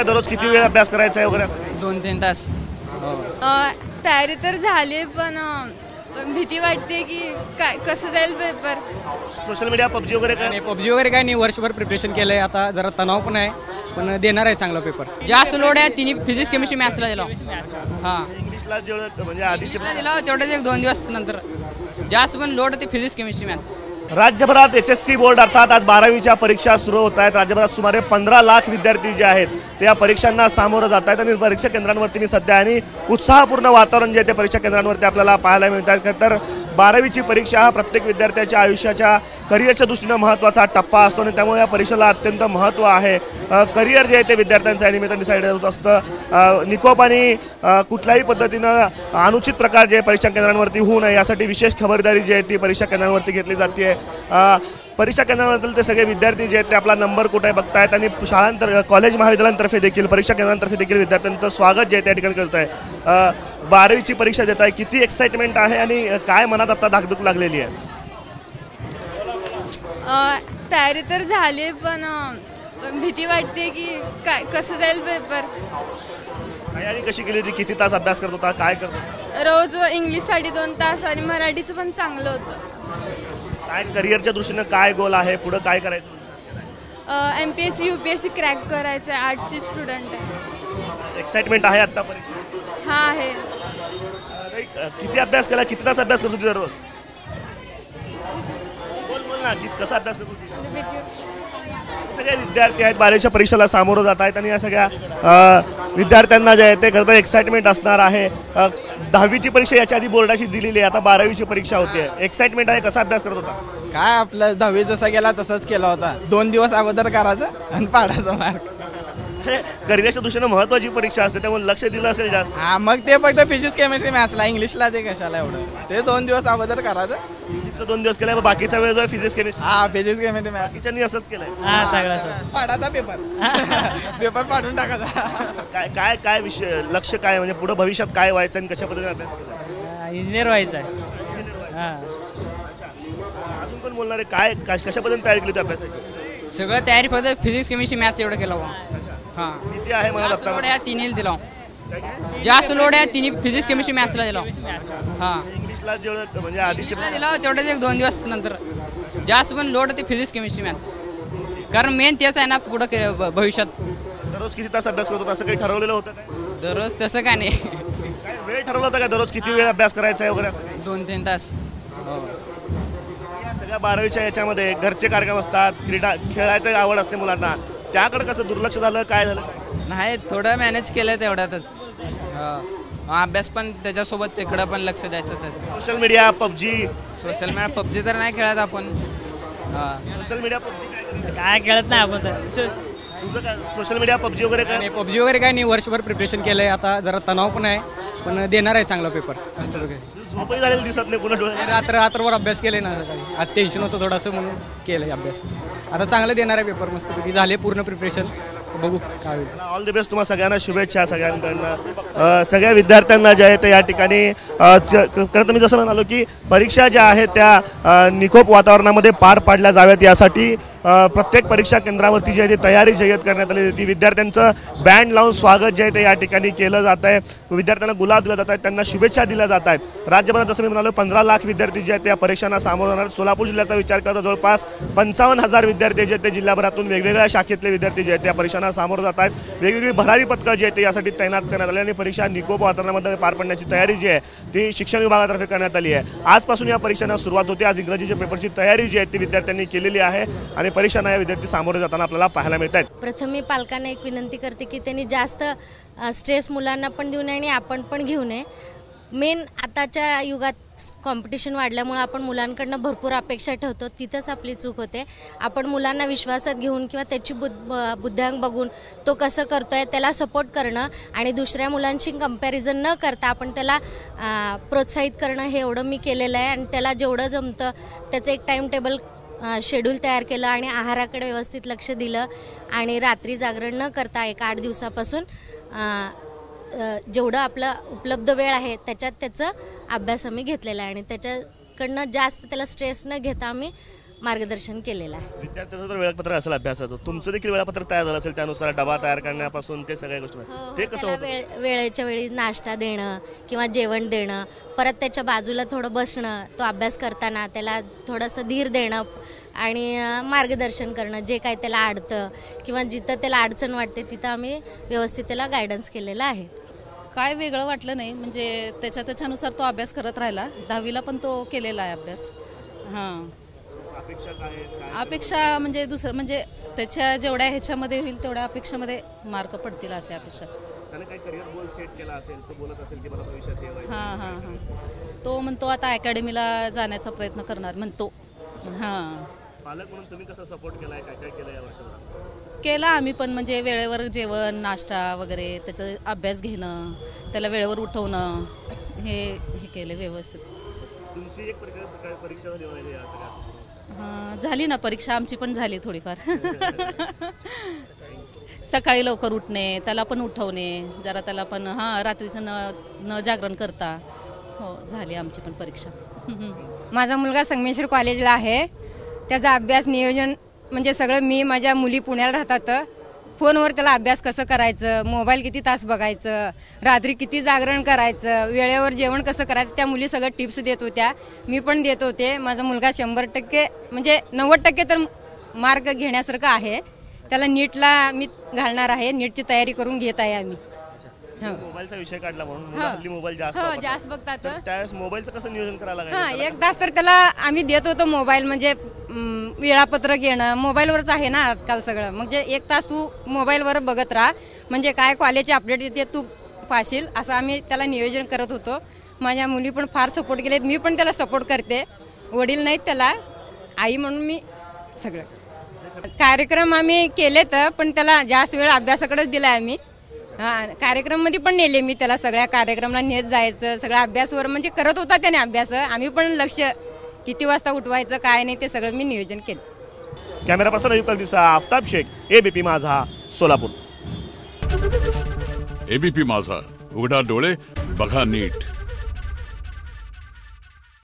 का दररोज किती वेळ अभ्यास करायचा आहे वगैरे? 2-3 तास. तयारी तर झाली पण भीती वाटते की काय कसं जाईल पेपर. सोशल मीडिया पबजी वगैरे काय? आणि पबजी वगैरे काय नाही, वर्षभर प्रिपरेशन केलंय. आता जरा तणाव पण आहे, पण देणार आहे चांगला पेपर. जास्त लोड आहे, तिन्ही फिजिक्स केमिस्ट्री मॅथ्सला दिला. हां, इंग्लिशला जेवढं म्हणजे आधीचे दिला तेवढंच 1-2 दिवस नंतर. जास्त पण लोड ते फिजिक्स केमिस्ट्री मॅथ्स. राज्यभरात HSC बोर्ड अर्थात आज 12वीच्या परीक्षा सुरू होत आहेत. राज्यभरात सुमारे 15 लाख विद्यार्थी जे आहेत ते या परीक्षांना सामोरं जात आहेत आणि परीक्षा केंद्रांवरती मी सध्या आणि उत्साहपूर्ण वातावरण जे आहे ते परीक्षा केंद्रांवरती आपल्याला पाहायला मिळत आहे. तर 12वीची परीक्षा हा प्रत्येक विद्यार्थ्याच्या आयुष्याच्या करिअरच्या दृष्टीनं महत्त्वाचा टप्पा असतो आणि त्यामुळे या परीक्षेला अत्यंत महत्त्व आहे. करिअर जे आहे ते विद्यार्थ्यांचं या निमित्ताने डिसाईड होत असतं. निकोप आणि कुठल्याही पद्धतीनं अनुचित प्रकार जे परीक्षा केंद्रांवरती होऊ नये यासाठी विशेष खबरदारी जी आहे ती परीक्षा केंद्रांवरती घेतली जाते. परीक्षा केंद्रांमधील ते सगळे विद्यार्थी जे आहेत ते आपला नंबर कुठे बघतायत आणि शाळांतर कॉलेज महाविद्यालयांतर्फे देखील परीक्षा केंद्रांतर्फे देखील विद्यार्थ्यांचं स्वागत जे आहे त्या ठिकाणी करत आहे. 12वीची परीक्षा देत आहे, किती एक्साइटमेंट आहे आणि काय मनात आता धाकधूक लागलेली आहे? तयारी तर झाली पण भीती वाटते की काय कसं जाईल पेपर. तयारी कशी केली होती? किती तास अभ्यास करत होता? काय करत होता? रोज इंग्लिशसाठी 2 तास आणि मराठीचं पण चांगलं होतं. काय करिअरच्या दृष्टीनं काय गोल आहे? पुढं काय करायचं? MPSC UPSC क्रॅक करायचं आहे. आर्ट्सची स्टुडंट आहे. एक्साइटमेंट आहे आता परीक्षा? हा आहे. किती अभ्यास केला? किती तास अभ्यास करत होती दररोज? बोल ना, कसा अभ्यास करत होती? सगळे विद्यार्थी आहेत 12वीच्या परीक्षेला सामोरं जात आहेत आणि या सगळ्या विद्यार्थ्यांना जे आहे ते खरं तर एक्साइटमेंट असणार आहे. 10वीची परीक्षा याच्या आधी बोर्डाशी दिलेली आहे, आता 12वीची परीक्षा होते. एक्साइटमेंट आहे. कसा अभ्यास करत होता? काय आपलं 10वी जसा गेला तसंच केला होता. 2 दिवस अगोदर करायचं आणि पाडायचा मार्क. करिअरच्या दृष्टीनं महत्वाची परीक्षा असते त्यामुळे लक्ष दिलं असेल जास्त. हा, मग ते फक्त फिजिक्स केमिस्ट्री मॅथ्सला, इंग्लिशला ते कशाला एवढं. ते 2 दिवस अगोदर करायचं. इंग्लिशचं 2 दिवस केलंय, बाकीचा वेळ जो फिजिक्स केमिस्ट्री. हा, फिजिक्स केमिस्ट्री मॅथ्स बाकीच्यांनी असंच केलंय. पाडायचा पेपर. पेपर पाडून टाकायचा. काय काय काय विषय लक्ष काय म्हणजे पुढे भविष्यात काय व्हायचं आणि कशा पद्धतीने अभ्यास केला? इंजिनियर व्हायचं आहे. अजून कोण बोलणार आहे? काय कशा पद्धतीने तयारी केली होती अभ्यासाची? सगळं तयारी फक्त फिजिक्स केमिस्ट्री मॅथ्स एवढं केलं. हां, किती आहे मला जास्त लोड आहे, तिन्ही दिला. जास्त लोड आहे, तिन्ही फिजिक्स केमिस्ट्री मॅथ्सला दिला. हां, इंग्लिशला जेवढं म्हणजे आधीचे दिला तेवढंच 1-2 दिवस नंतर. जास्त पण लोड ते फिजिक्स केमिस्ट्री मॅथ्स, कारण मेन तेच आहे ना पुढं भविष्यात. दररोज किती तास अभ्यास करत होता? असं काही ठरवलेलं होतं काय? दररोज तसं काय नाही. काय वेळ ठरवला होता का दररोज किती वेळ अभ्यास करायचा आहे वगैरे? 2-3 तास. या सगळ्या 12वीच्या याच्यामध्ये घरचे कार्यक्रम असतात, खेळायची आवड असते मुलांना, त्याकडे कसं दुर्लक्ष झालं? काय झालं? नाही, थोडं मॅनेज केलं तेवढ्यातच. अभ्यास पण त्याच्यासोबत तिकडं पण लक्ष द्यायचं. त्याचं social media PUBG. Social media PUBG तर नाही खेळत आपण. सोशल मीडिया पबजी काय खेळत नाही आपण तर. तुझं काय सोशल मीडिया पबजी वगैरे काय? आणि पबजी वगैरे काय नाही, वर्षभर प्रिपरेशन केलंय. आता जरा तणाव पण आहे, पण देणार आहे चांगला पेपर मस्त. झोपही झालेलं दिसत नाही पुन्हा डोळे. रात्रभर अभ्यास केले ना सकाळी. आज टेन्शन होतं थोडंसं म्हणून केलंय अभ्यास. आता चांगलं देणार आहे पेपर मस्तपैकी. झाले पूर्ण प्रिपरेशन, बघू काय होईल. All the best. तुम्हाला सगळ्यांना शुभेच्छा. सगळ्यांकडनं सगळ्या विद्यार्थ्यांना जे आहे ते या ठिकाणी खरं तर मी जसं म्हणालो की परीक्षा ज्या आहेत त्या निकोप वातावरणामध्ये पार पाडल्या जाव्यात यासाठी प्रत्येक परीक्षा केंद्रावरती जी आहे ती तयारी जय्यत करण्यात आली होती. विद्यार्थ्यांचं बँड लावून स्वागत जे आहे ते या ठिकाणी केलं जात आहे. विद्यार्थ्यांना गुलाब दिला जात आहेत, त्यांना शुभेच्छा दिल्या जात आहेत. राज्यभरात जसं मी म्हणालो 15 लाख विद्यार्थी जे आहेत त्या परीक्षांना सामोरं जाणार. सोलापूर जिल्ह्याचा विचार करता जवळपास 55,000 विद्यार्थी जे आहेत ते जिल्ह्याभरातून वेगवेगळ्या शाखेतले विद्यार्थी जे आहेत त्या परीक्षांना सामोरं जात आहेत. वेगवेगळी भरारी पथकं जी आहेत ते यासाठी तैनात करण्यात आली आणि परीक्षा निकोप वातावरणामध्ये पार पडण्याची तयारी जी आहे ती शिक्षण विभागातर्फे करण्यात आली आहे. आजपासून या परीक्षांना सुरुवात होते. आज इंग्रजीच्या पेपरची तयारी जी आहे ती विद्यार्थ्यांनी केलेली आहे आणि परीक्षांना या विद्यार्थी सामोरे जाताना आपल्याला पाहायला मिळत आहेत. प्रथम मी पालकांना एक विनंती करते की त्यांनी जास्त स्ट्रेस मुलांना पण देऊ नये आणि आपण पण घेऊ नये. मेन आताच्या युगात कॉम्पिटिशन वाढल्यामुळे आपण मुलांकडनं भरपूर अपेक्षा ठेवतो, तिथंच आपली चूक होते. आपण मुलांना विश्वासात घेऊन किंवा त्याची बुद्ध्यांक बघून तो कसं करतोय त्याला सपोर्ट करणं आणि दुसऱ्या मुलांशी कंपॅरिझन न करता आपण त्याला प्रोत्साहित करणं हे एवढं मी केलेलं आहे. आणि त्याला जेवढं जमतं त्याचं एक टाईम टेबल शेड्यूल तयार केलं आणि आहाराकडे व्यवस्थित लक्ष दिलं आणि रात्री जागरण न करता एक 8 दिवसापासून जेवढं आपलं उपलब्ध वेळ आहे त्याच्यात त्याचा अभ्यास आम्ही घेतलेला आहे आणि त्याच्याकडनं जास्त त्याला स्ट्रेस न घेता आम्ही मार्गदर्शन केलेलं आहे. विद्यार्थ्यांचं तर वेळापत्रक असेल अभ्यासाचं, तुमचं देखील वेळापत्रक तयार झालं असेल, त्यानुसार डबा तयार करण्यापासून ते सगळ्या गोष्टी ते कसं त्याला होतं? वेळेच्या वेळी नाश्ता देणं किंवा जेवण देणं, परत त्याच्या बाजूला थोडं बसणं, तो अभ्यास करताना त्याला थोडंसं धीर देणं आणि मार्गदर्शन करणं, जे काही त्याला अडतं किंवा जिथं त्याला अडचण वाटते तिथं आम्ही व्यवस्थित त्याला गायडन्स केलेलं आहे. काय वेगळं वाटलं नाही, म्हणजे त्याच्यानुसार तो अभ्यास करत राहिला. 10वीला पण तो केलेला आहे अभ्यास. हां, अपेक्षा काय आहेत? काय अपेक्षा म्हणजे दुसरं म्हणजे त्याच्या जेवढ्या ह्याच्यामध्ये होईल तेवढ्या अपेक्षामध्ये मार्क पडतील असे अपेक्षा. त्याने काही करिअर गोल सेट केला असेल, तो बोलत असेल की मला भविष्यात हे व्हायचं. हां हां हां, तो म्हणतो आता अकॅडमीला जाण्याचा प्रयत्न करणार म्हणतो. हां, पालक म्हणून तुम्ही कसं सपोर्ट केलाय, काय काय केलं या वर्षाला? केला आम्ही पण, म्हणजे वेळेवर जेवण नाश्ता वगैरे, त्याचा अभ्यास घेणं, त्याला वेळेवर उठवणं, हे केलं व्यवस्थित. तुमची एक परीक्षा झाली होती या सगळ्या? झाली ना परीक्षा, आमची पण झाली थोडीफार. सकाळी लवकर उठणे, त्याला पण उठवणे, जरा त्याला पण रात्रीचं न जागरण करता. हो, झाली आमची पण परीक्षा. माझा मुलगा संगमेश्वर कॉलेजला आहे. त्याचा अभ्यास नियोजन म्हणजे सगळं मी, माझ्या मुली पुण्याला राहतात, फोनवर त्याला अभ्यास कसं करायचं, मोबाईल किती तास बघायचं, रात्री किती जागरण करायचं, वेळेवर जेवण कसं करायचं, त्या मुली सगळं टिप्स देत होत्या, मी पण देत होते. माझा मुलगा 100% म्हणजे 90% तर मार्क घेण्यासारखं आहे. त्याला नीटला मी घालणार आहे, नीटची तयारी करून घेत आहे आम्ही. मोबाईलचा विषय काढला म्हणून मुलं हल्ली मोबाईल जास्त हो, वापरतात. जास्त बघतात. तर त्यावेळेस मोबाईलचं कसं नियोजन करायला हां, लागायचं? 1 तास तर त्याला आम्ही देत होतो मोबाईल, म्हणजे वेळापत्रक घेणं मोबाईलवरच आहे ना आजकाल सगळं. म्हणजे 1 तास तू मोबाईलवर बघत राहा, म्हणजे काय कॉलेजचे अपडेट येते तू पाशील, असं आम्ही त्याला नियोजन करत होतो. माझ्या मुली पण फार सपोर्ट केलेत, मी पण त्याला सपोर्ट करते. वडील नाहीत त्याला, आई म्हणून मी सगळं कार्यक्रम आम्ही केलेत, पण त्याला जास्त वेळ अभ्यासाकडेच दिलाय आम्ही. कार्यक्रममध्ये पण नेले मी त्याला, सगळ्या कार्यक्रमाला नेत जायचं, सगळा अभ्यासावर म्हणजे करत होता त्याने अभ्यास. आम्ही पण लक्ष किती वाजता उठवायचं काय नाही ते सगळं मी नियोजन केलं. कॅमेरा पर्सन अयुब दिसा, आफताब शेख, एबीपी माझा, सोलापूर. एबीपी माझा, उघडा डोळे बघा नीट.